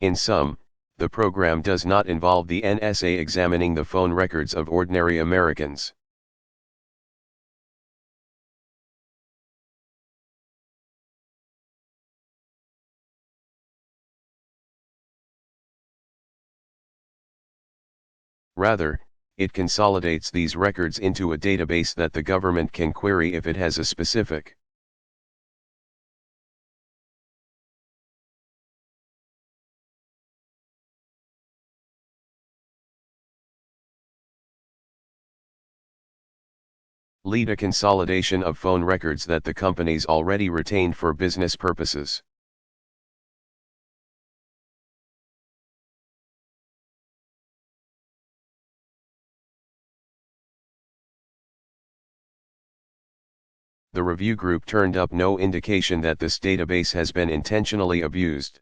In sum, the program does not involve the NSA examining the phone records of ordinary Americans. Rather, it consolidates these records into a database that the government can query if it has a specific lead. A consolidation of phone records that the companies already retained for business purposes. The review group turned up no indication that this database has been intentionally abused.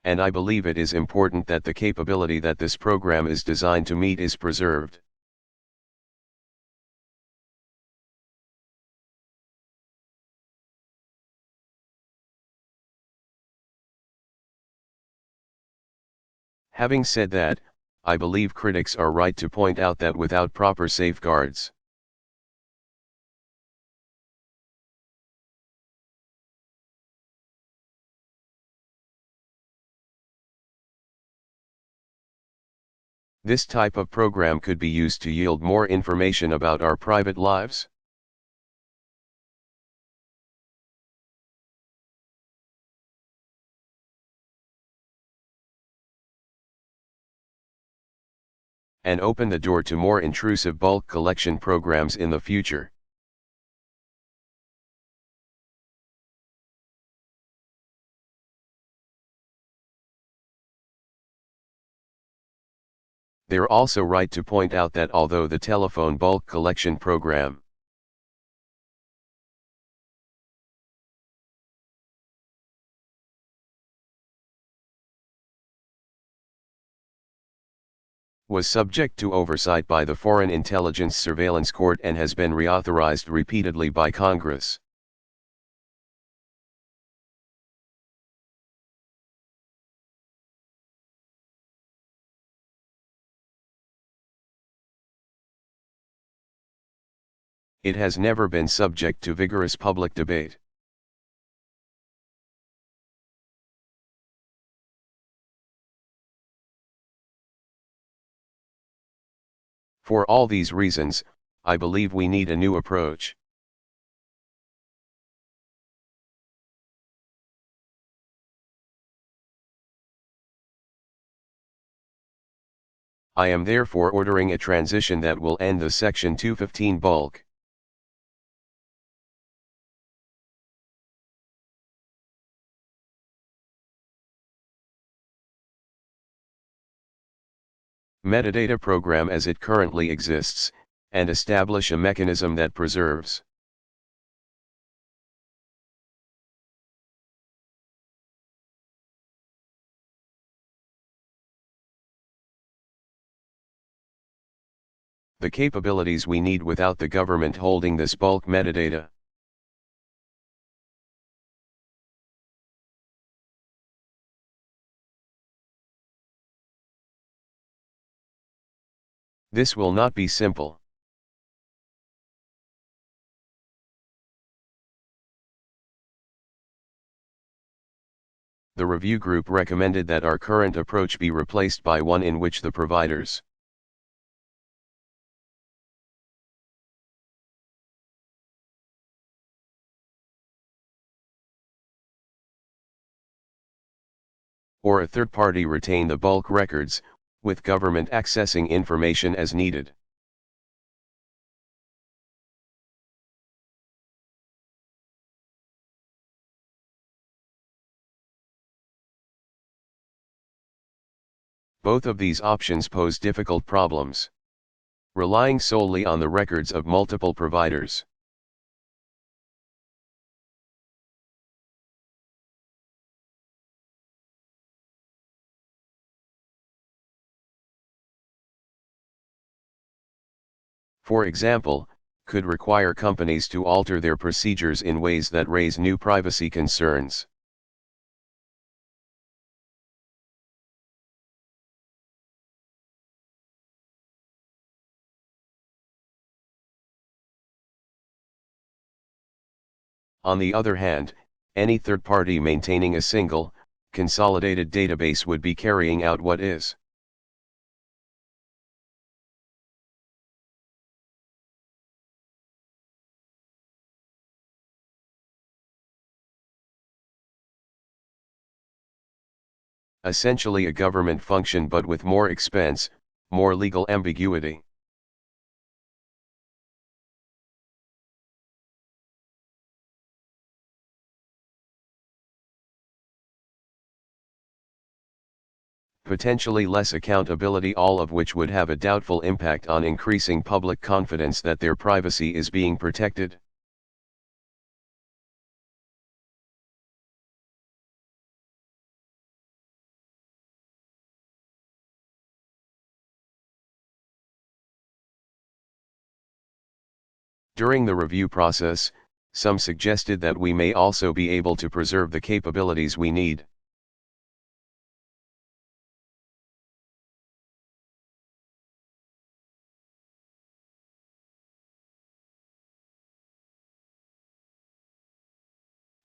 And I believe it is important that the capability that this program is designed to meet is preserved. Having said that, I believe critics are right to point out that without proper safeguards, this type of program could be used to yield more information about our private lives. And open the door to more intrusive bulk collection programs in the future. They're also right to point out that although the telephone bulk collection program was subject to oversight by the Foreign Intelligence Surveillance Court and has been reauthorized repeatedly by Congress, it has never been subject to vigorous public debate. For all these reasons, I believe we need a new approach. I am therefore ordering a transition that will end the Section 215 bulk metadata program as it currently exists, and establish a mechanism that preserves the capabilities we need without the government holding this bulk metadata. This will not be simple. The review group recommended that our current approach be replaced by one in which the providers or a third party retain the bulk records, with government accessing information as needed. Both of these options pose difficult problems. Relying solely on the records of multiple providers For example, could require companies to alter their procedures in ways that raise new privacy concerns. On the other hand, any third party maintaining a single, consolidated database would be carrying out what is essentially a government function but with more expense, more legal ambiguity. Potentially less accountability, all of which would have a doubtful impact on increasing public confidence that their privacy is being protected. During the review process, some suggested that we may also be able to preserve the capabilities we need.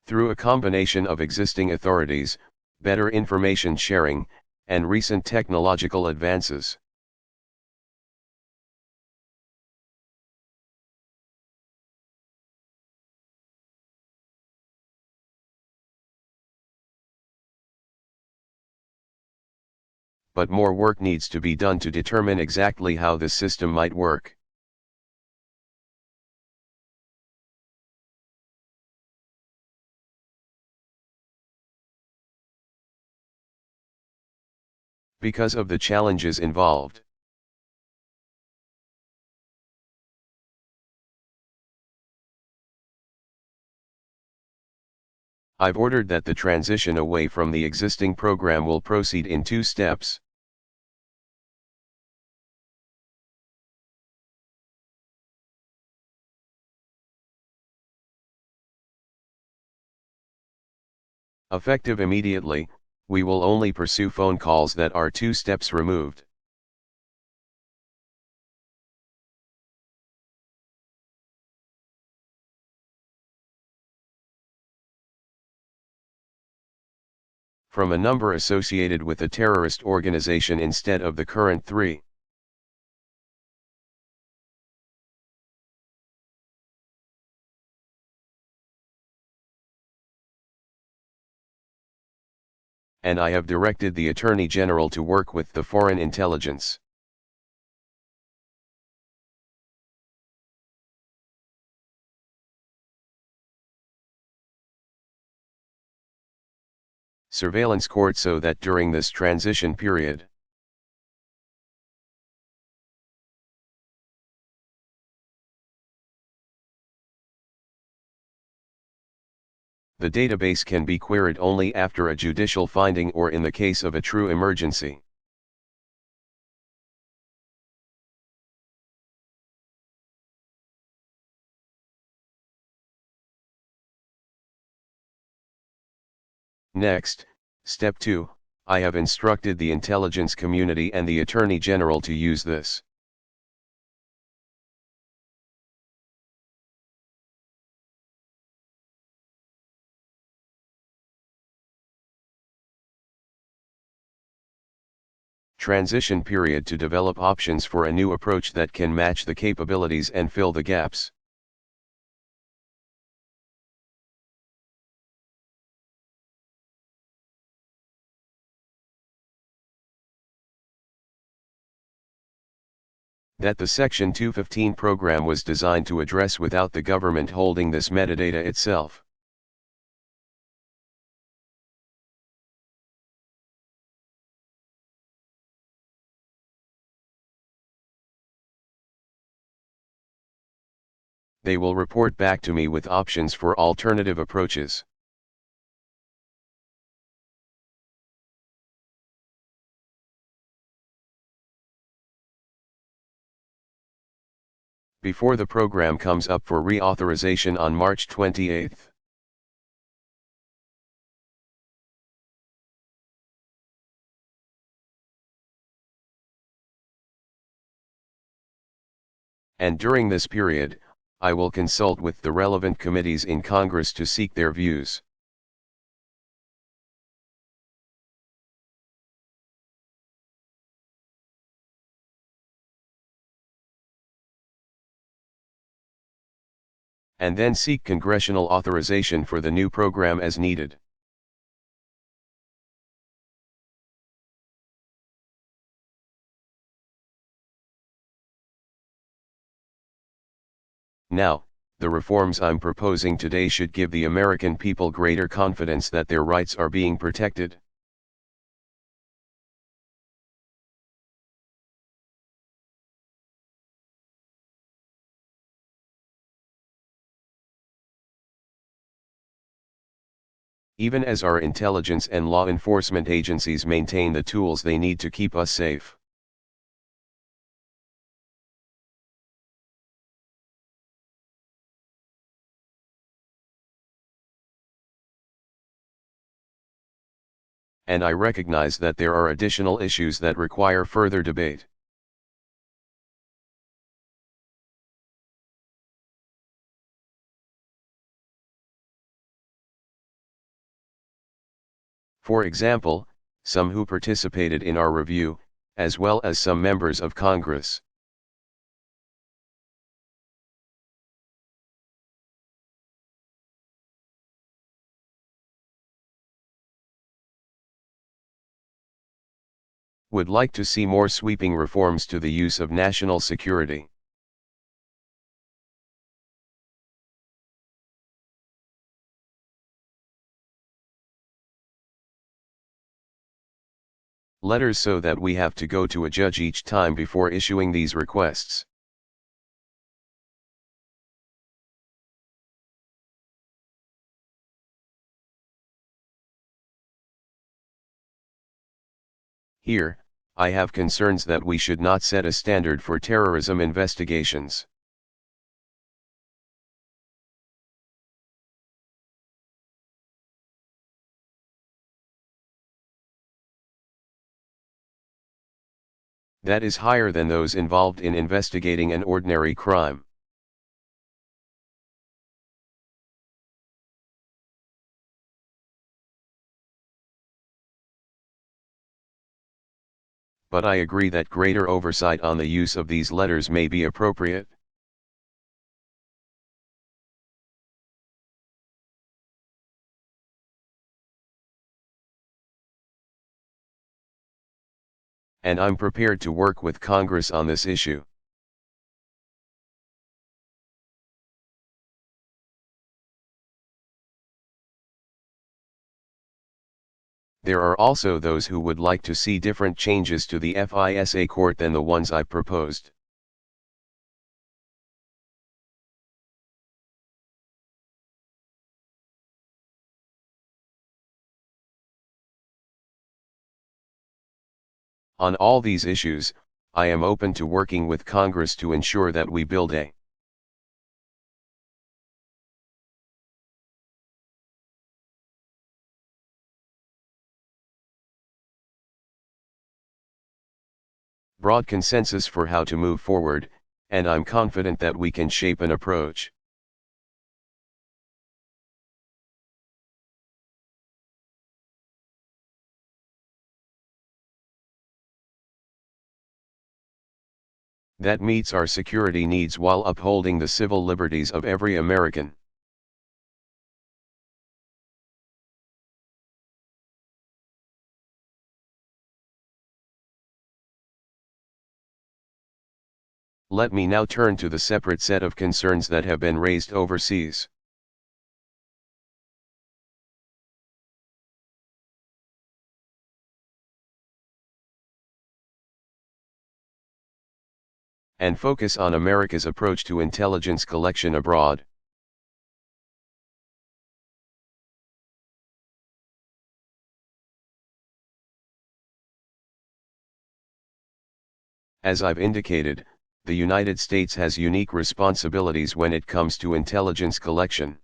Through a combination of existing authorities, better information sharing, and recent technological advances. But more work needs to be done to determine exactly how this system might work. Because of the challenges involved. I've ordered that the transition away from the existing program will proceed in 2 steps. Effective immediately, we will only pursue phone calls that are 2 steps removed. From a number associated with a terrorist organization instead of the current 3. And I have directed the Attorney General to work with the foreign intelligence. Surveillance court so that during this transition period, the database can be queried only after a judicial finding or in the case of a true emergency. Next, Step 2, I have instructed the intelligence community and the Attorney General to use this. Transition period to develop options for a new approach that can match the capabilities and fill the gaps. That the Section 215 program was designed to address without the government holding this metadata itself. They will report back to me with options for alternative approaches. before the program comes up for reauthorization on March 28. And during this period, I will consult with the relevant committees in Congress to seek their views. And then seek congressional authorization for the new program as needed. Now, the reforms I'm proposing today should give the American people greater confidence that their rights are being protected. Even as our intelligence and law enforcement agencies maintain the tools they need to keep us safe. And I recognize that there are additional issues that require further debate. For example, some who participated in our review, as well as some members of Congress, would like to see more sweeping reforms to the use of national security. Letters so that we have to go to a judge each time before issuing these requests. Here, I have concerns that we should not set a standard for terrorism investigations. That is higher than those involved in investigating an ordinary crime. But I agree that greater oversight on the use of these letters may be appropriate. And I'm prepared to work with Congress on this issue. There are also those who would like to see different changes to the FISA court than the ones I proposed. On all these issues, I am open to working with Congress to ensure that we build a broad consensus for how to move forward, and I'm confident that we can shape an approach. That meets our security needs while upholding the civil liberties of every American. Let me now turn to the separate set of concerns that have been raised overseas. And focus on America's approach to intelligence collection abroad. As I've indicated, the United States has unique responsibilities when it comes to intelligence collection.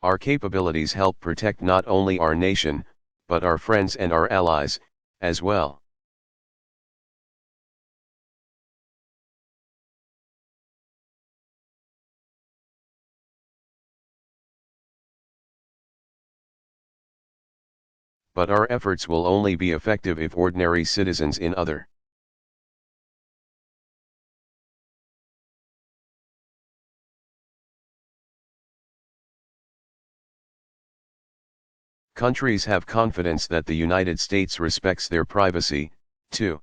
Our capabilities help protect not only our nation, but our friends and our allies, as well. But our efforts will only be effective if ordinary citizens in other countries have confidence that the United States respects their privacy, too.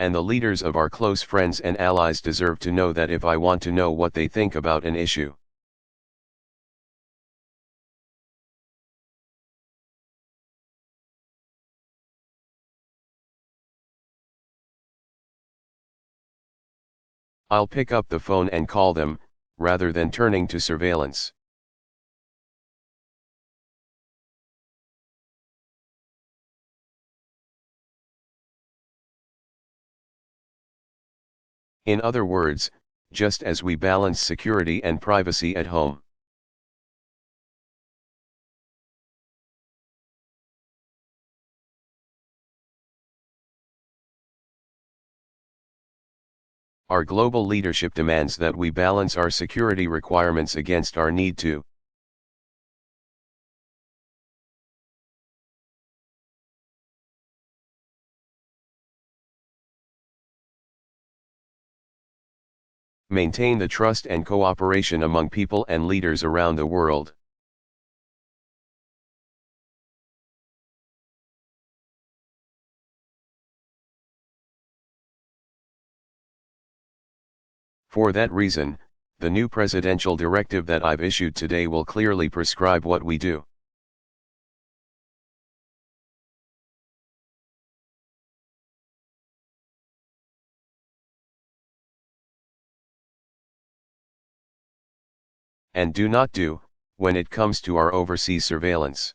And the leaders of our close friends and allies deserve to know that if I want to know what they think about an issue, I'll pick up the phone and call them, rather than turning to surveillance. In other words, just as we balance security and privacy at home, our global leadership demands that we balance our security requirements against our need to maintain the trust and cooperation among people and leaders around the world. For that reason, the new presidential directive that I've issued today will clearly prescribe what we do. And do not do, when it comes to our overseas surveillance.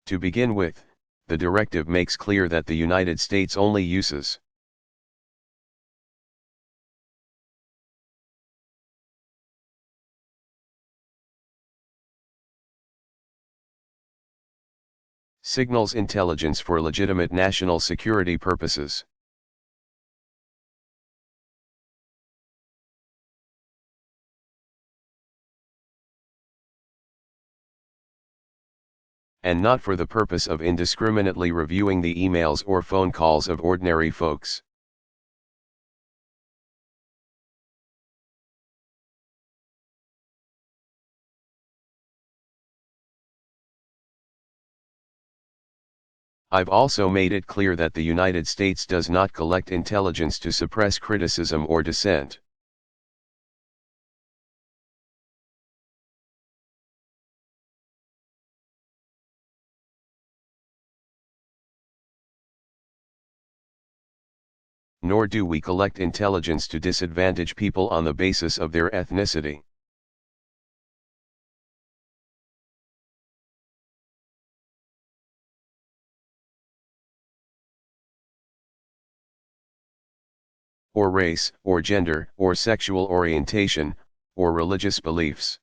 To begin with, the directive makes clear that the United States only uses signals intelligence for legitimate national security purposes. And not for the purpose of indiscriminately reviewing the emails or phone calls of ordinary folks. I've also made it clear that the United States does not collect intelligence to suppress criticism or dissent. Nor do we collect intelligence to disadvantage people on the basis of their ethnicity. Or race, or gender, or sexual orientation, or religious beliefs.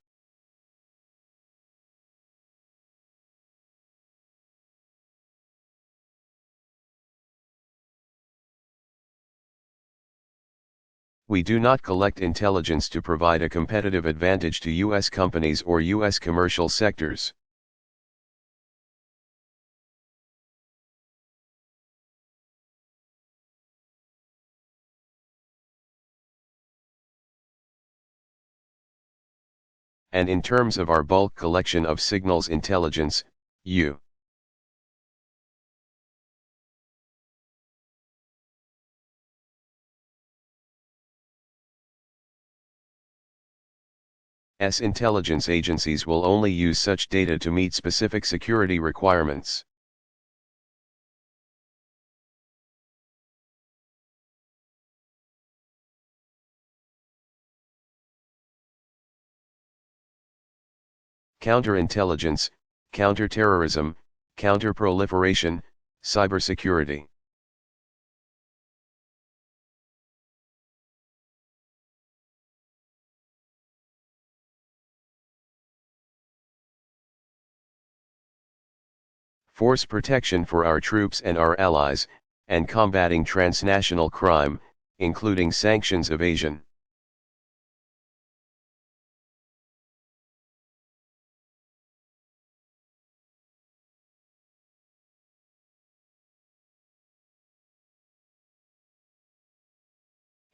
We do not collect intelligence to provide a competitive advantage to U.S. companies or U.S. commercial sectors. And in terms of our bulk collection of signals intelligence, U. intelligence agencies will only use such data to meet specific security requirements. Counterintelligence, counterterrorism, counterproliferation, cybersecurity. Force protection for our troops and our allies, and combating transnational crime, including sanctions evasion.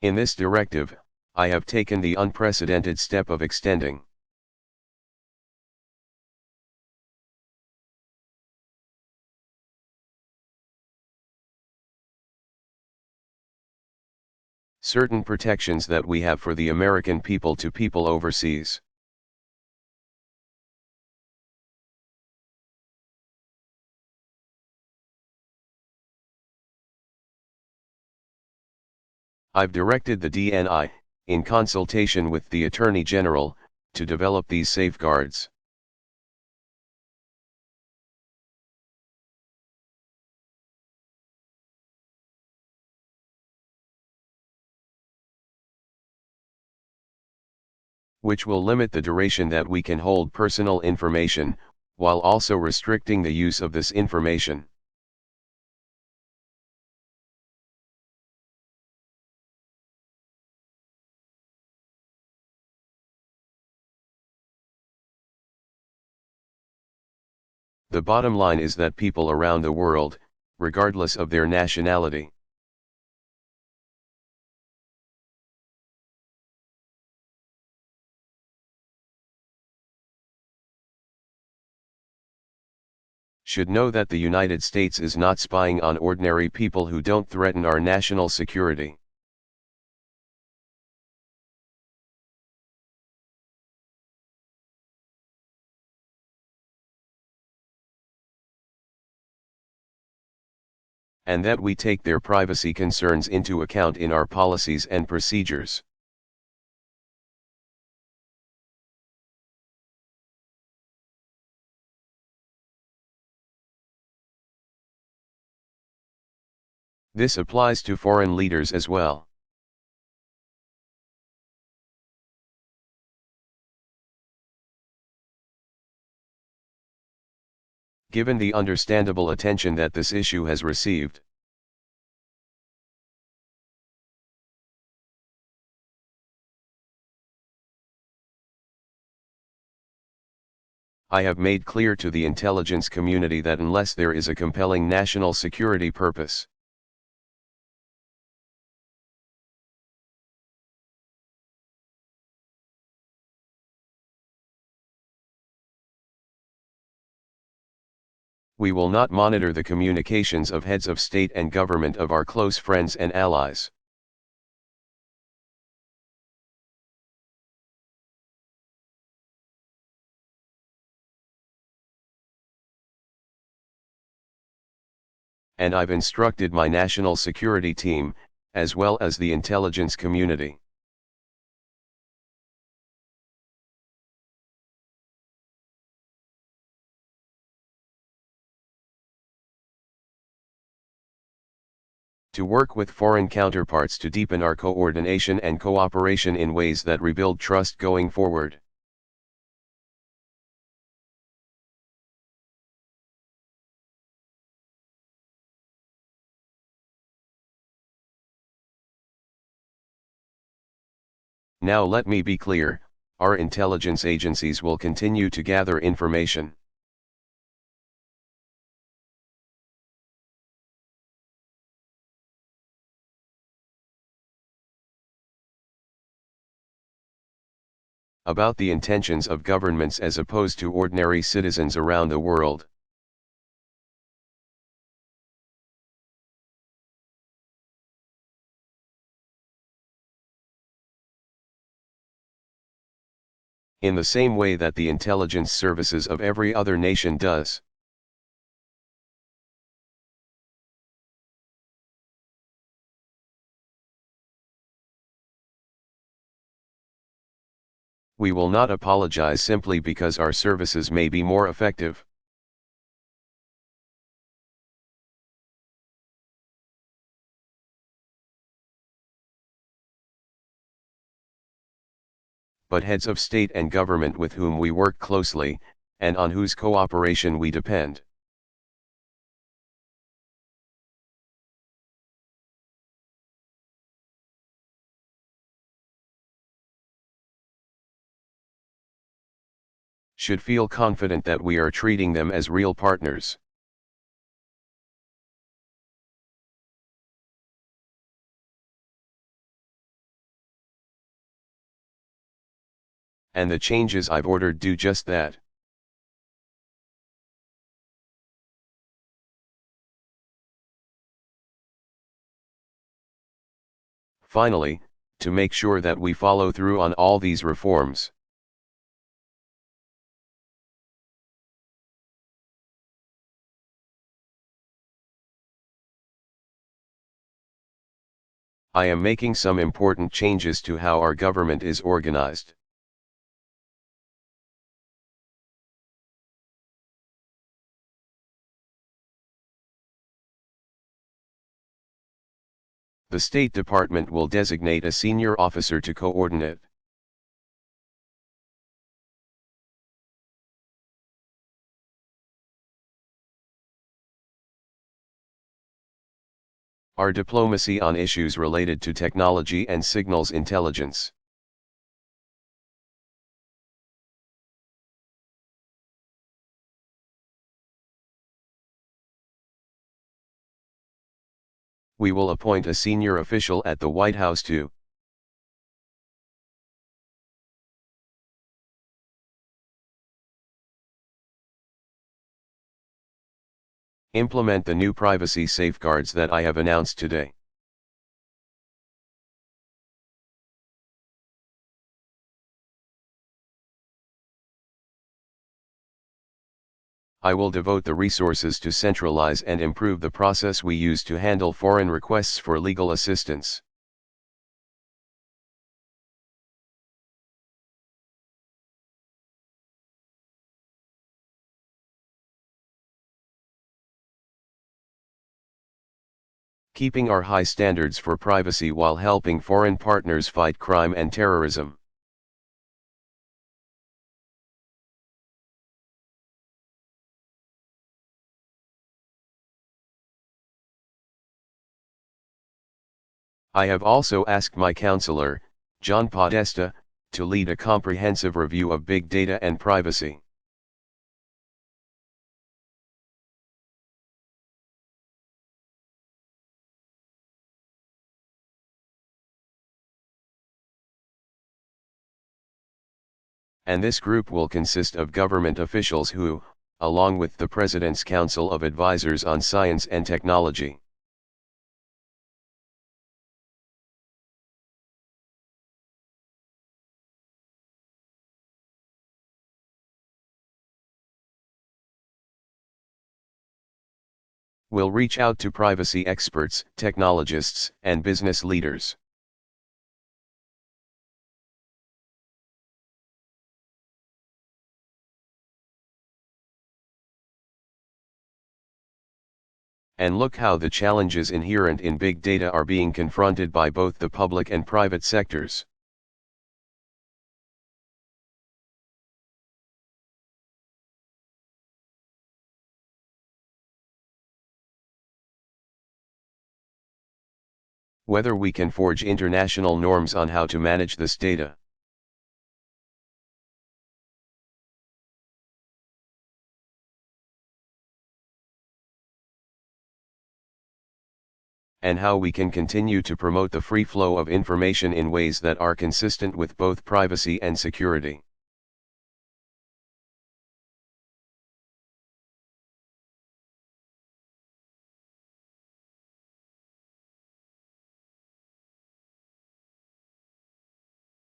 In this directive, I have taken the unprecedented step of extending certain protections that we have for the American people to people overseas. I've directed the DNI, in consultation with the Attorney General, to develop these safeguards. Which will limit the duration that we can hold personal information, while also restricting the use of this information. The bottom line is that people around the world, regardless of their nationality, should know that the United States is not spying on ordinary people who don't threaten our national security. And that we take their privacy concerns into account in our policies and procedures. This applies to foreign leaders as well. Given the understandable attention that this issue has received, I have made clear to the intelligence community that unless there is a compelling national security purpose, we will not monitor the communications of heads of state and government of our close friends and allies. And I've instructed my national security team, as well as the intelligence community, to work with foreign counterparts to deepen our coordination and cooperation in ways that rebuild trust going forward. Now let me be clear, our intelligence agencies will continue to gather information. About the intentions of governments as opposed to ordinary citizens around the world. in the same way that the intelligence services of every other nation does. We will not apologize simply because our services may be more effective. But heads of state and government with whom we work closely, and on whose cooperation we depend, should feel confident that we are treating them as real partners. And the changes I've ordered do just that. Finally, to make sure that we follow through on all these reforms, I am making some important changes to how our government is organized. The State Department will designate a senior officer to coordinate. Our diplomacy on issues related to technology and signals intelligence. We will appoint a senior official at the White House to implement the new privacy safeguards that I have announced today. I will devote the resources to centralize and improve the process we use to handle foreign requests for legal assistance. Keeping our high standards for privacy while helping foreign partners fight crime and terrorism. I have also asked my counselor, John Podesta, to lead a comprehensive review of big data and privacy. And this group will consist of government officials who, along with the President's Council of Advisors on Science and Technology, will reach out to privacy experts, technologists, and business leaders. And look how the challenges inherent in big data are being confronted by both the public and private sectors. Whether we can forge international norms on how to manage this data, and how we can continue to promote the free flow of information in ways that are consistent with both privacy and security.